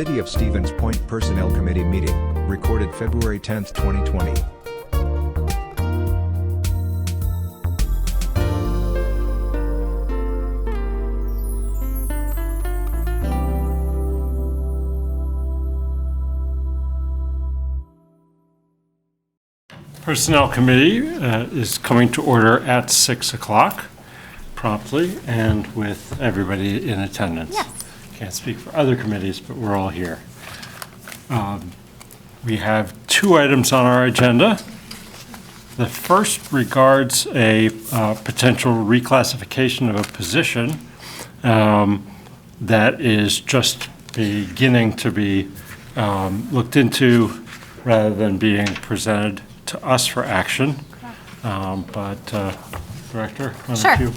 City of Stevens Point Personnel Committee meeting, recorded February 10, 2020. Personnel Committee is coming to order at 6 o'clock promptly and with everybody in attendance. Yes. Can't speak for other committees, but we're all here. We have two items on our agenda. The first regards a potential reclassification of a position that is just beginning to be looked into rather than being presented to us for action. Director, why don't you?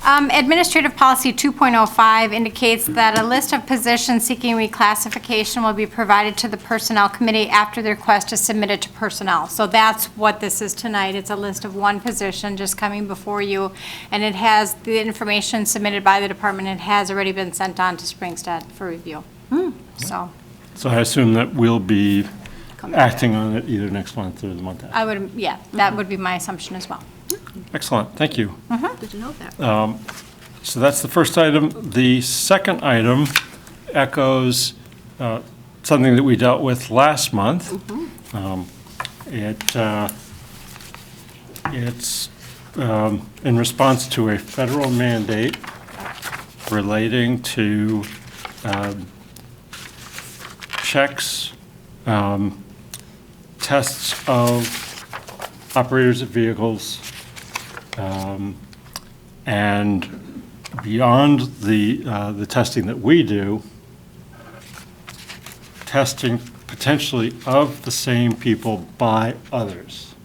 Administrative Policy 2.05 indicates that a list of positions seeking reclassification will be provided to the Personnel Committee after the request is submitted to Personnel. So that's what this is tonight. It's a list of one position just coming before you, and it has the information submitted by the department. It has already been sent on to Springstead for review. So I assume that we'll be acting on it either next month or the month after. I would, yeah, that would be my assumption as well. Excellent, thank you. Good to know that. So that's the first item. The second item echoes something that we dealt with last month. It's in response to a federal mandate relating to checks, tests of operators of vehicles, and beyond the testing that we do, testing potentially of the same people by others.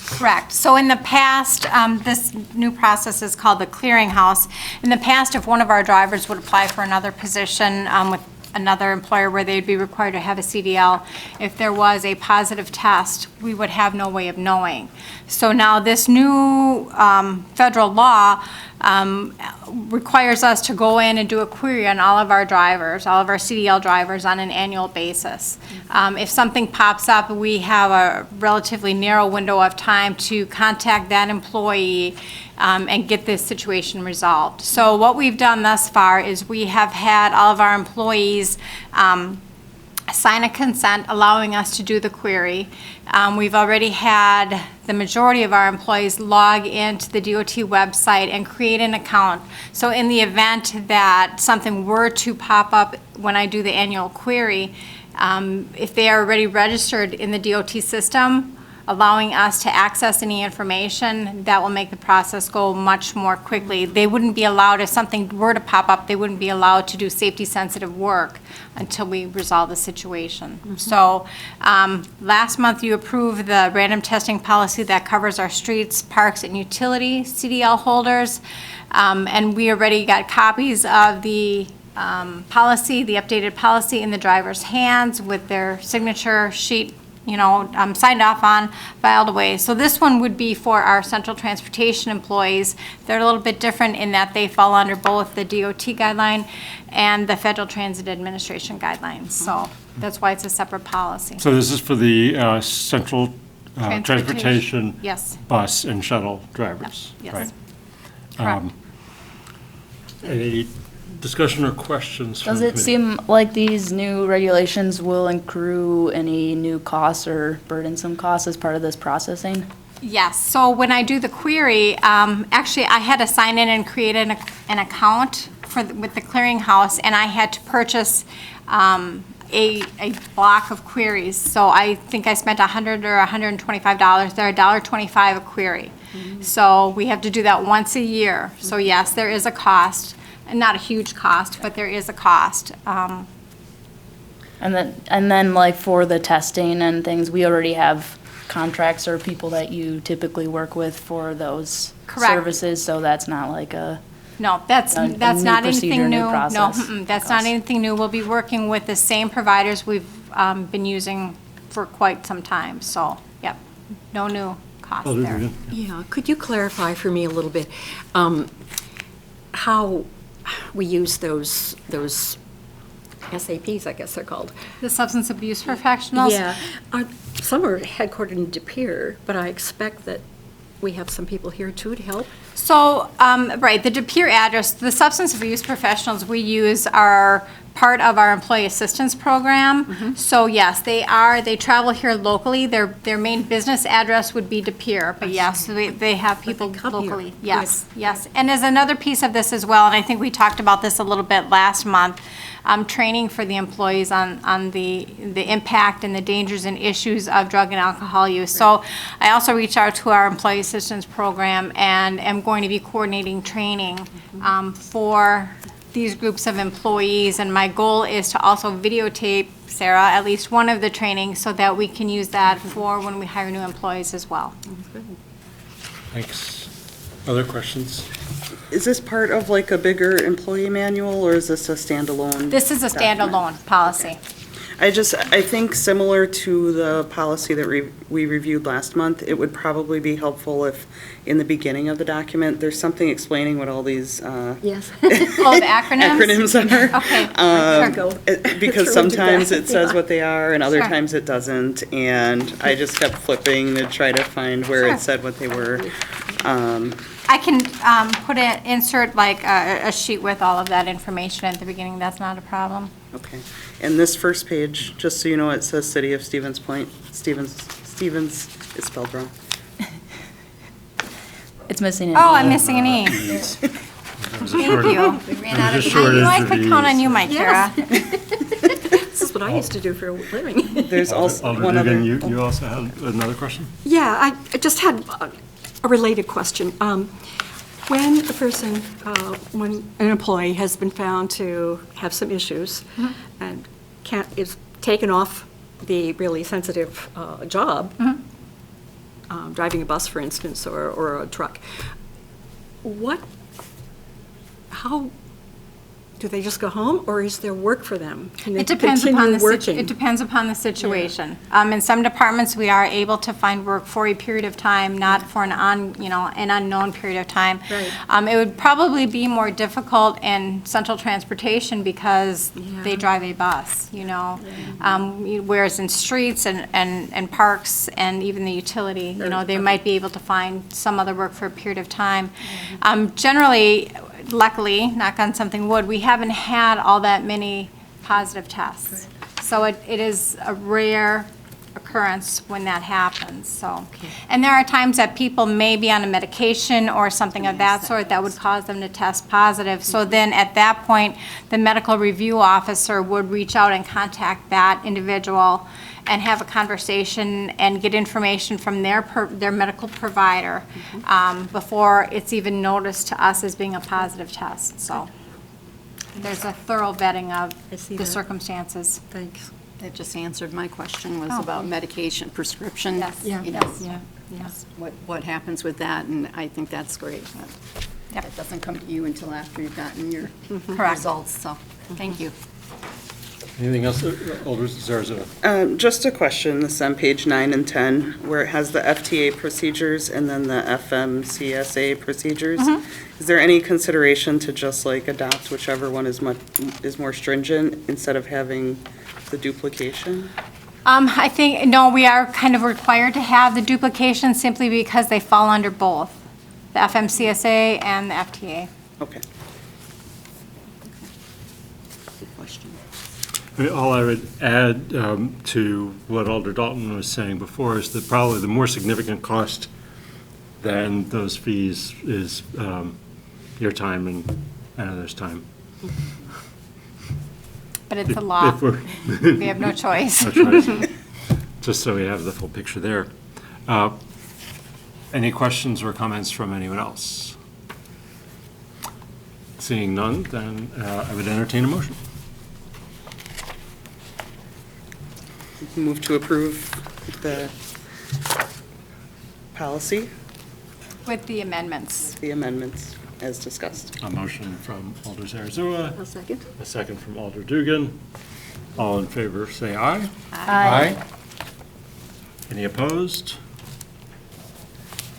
Correct. So in the past, this new process is called the clearinghouse. In the past, if one of our drivers would apply for another position with another employer where they'd be required to have a CDL, if there was a positive test, we would have no way of knowing. So now this new federal law requires us to go in and do a query on all of our drivers, all of our CDL drivers on an annual basis. If something pops up, we have a relatively narrow window of time to contact that employee and get this situation resolved. So what we've done thus far is we have had all of our employees sign a consent allowing us to do the query. We've already had the majority of our employees log into the DOT website and create an account. So in the event that something were to pop up when I do the annual query, if they are already registered in the DOT system, allowing us to access any information, that will make the process go much more quickly. They wouldn't be allowed, if something were to pop up, they wouldn't be allowed to do safety-sensitive work until we resolve the situation. So last month you approved the random testing policy that covers our streets, parks, and utility CDL holders. And we already got copies of the policy, the updated policy in the driver's hands with their signature sheet, signed off on, filed away. So this one would be for our central transportation employees. They're a little bit different in that they fall under both the DOT guideline and the Federal Transit Administration guidelines. So that's why it's a separate policy. So this is for the central transportation Yes. bus and shuttle drivers, Yes. right? Correct. Any discussion or questions from Does the it committee? seem like these new regulations will accrue any new costs or burdensome costs as part of this processing? Yes, so when I do the query, actually I had to sign in and create an account with the clearinghouse, and I had to purchase a block of queries. So I think I spent $100 or $125. They're $1.25 a query. So we have to do that once a year. So yes, there is a cost, and not a huge cost, but there is a cost. And then like for the testing and things, we already have contracts or people that you typically work with for those Correct. services, so that's not like a No, that's new not procedure, anything new new. No, process. that's not anything new. We'll be working with the same providers we've been using for quite some time. So, yep, no new cost there. Yeah, could you clarify for me a little bit how we use those SAPs, I guess they're called. The substance abuse professionals? Yeah. Some are headquartered in De Pere, but I expect that we have some people here too to help. So, right, the De Pere address, the substance abuse professionals we use are part of our employee assistance program. So yes, they travel here locally. Their main business address would be De Pere, but yes, they have people come here. locally. Yes, yes. And as another piece of this as well, and I think we talked about this a little bit last month, training for the employees on the impact and the dangers and issues of drug and alcohol use. So I also reached out to our employee assistance program and am going to be coordinating training for these groups of employees, and my goal is to also videotape, Sarah, at least one of the trainings so that we can use that for when we hire new employees as well. Thanks. Other questions? Is this part of like a bigger employee manual, or is this a standalone? This is a document? standalone policy. I think similar to the policy that we reviewed last month, it would probably be helpful if in the beginning of the document, there's something explaining what all these Yes. Oh, the acronyms? acronyms are. Okay. Go. Because Sure we do sometimes that. it says what they are and other Sure. times it doesn't. And I just kept flipping to try to find where Sure. it said what they were. I can insert like a sheet with all of that information at the beginning. That's not a problem. Okay. And this first page, just so you know, it says City of Stevens Point. Stevens is spelled wrong. It's missing an Oh, E. I'm missing an E. There's a Thank shortage- you. We ran out of there's a I shortage knew I of could count on E's. you, Mike Kara. This is what I used to do for a living. There's also Alder one other. Dugan, you also had another question? Yeah, I just had a related question. When a person, when an employee has been found to have some issues and is taken off the really sensitive job, driving a bus, for instance, or a truck, how, do they just go home, or is there work for them? Can they It depends upon continue the working? it depends upon the situation. In some departments, we are able to find work for a period of time, not for an unknown period of time. Right. It would probably be more difficult in central transportation because they Yeah. drive a bus, whereas in streets and parks and even the utility, they might be able to find some other work for a period of time. Generally, luckily, knock on something wood, we haven't had all that many positive tests. So it is a rare occurrence when that happens, so. And there are times that people may be on a medication or something of that sort that would cause them to test positive. So then at that point, the medical review officer would reach out and contact that individual and have a conversation and get information from their medical provider before it's even noticed to us as being a positive test, so. There's a thorough vetting of I see the that. circumstances. Thanks. That just answered my question, was Oh. about medication prescription. Yes. Yeah. You know, Yes. what happens with that, and I think that's great. Yep. That doesn't come to you until after you've gotten your Correct. results, so, thank you. Anything else, Alder Zarzua? Just a question, this is on page 9 and 10, where it has the FTA procedures and then the FMCSA procedures. Is there any consideration to just like adopt whichever one is more stringent instead of having the duplication? I think, no, we are kind of required to have the duplication simply because they fall under both, the FMCSA and the FTA. Okay. Good question. All I would add to what Alder Dalton was saying before is that probably the more significant cost than those fees is your time and others' time. But it's a law. If we're- We have no choice. no choice. Just so we have the full picture there. Any questions or comments from anyone else? Seeing none, then I would entertain a motion. Move to approve the policy, With the amendments. the amendments as discussed. A motion from Alder Zarzua, A second? a second from Alder Dugan. All in favor, say aye. Aye. Any opposed?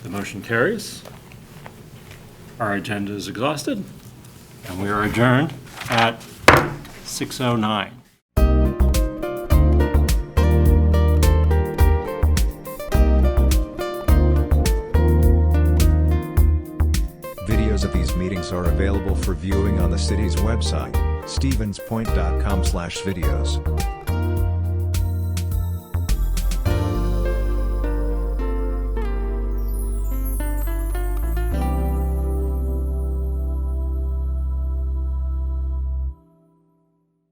The motion carries. Our agenda is exhausted, and we are adjourned at 6:09. Videos of these meetings are available for viewing on the city's website, stevenspoint.com/videos.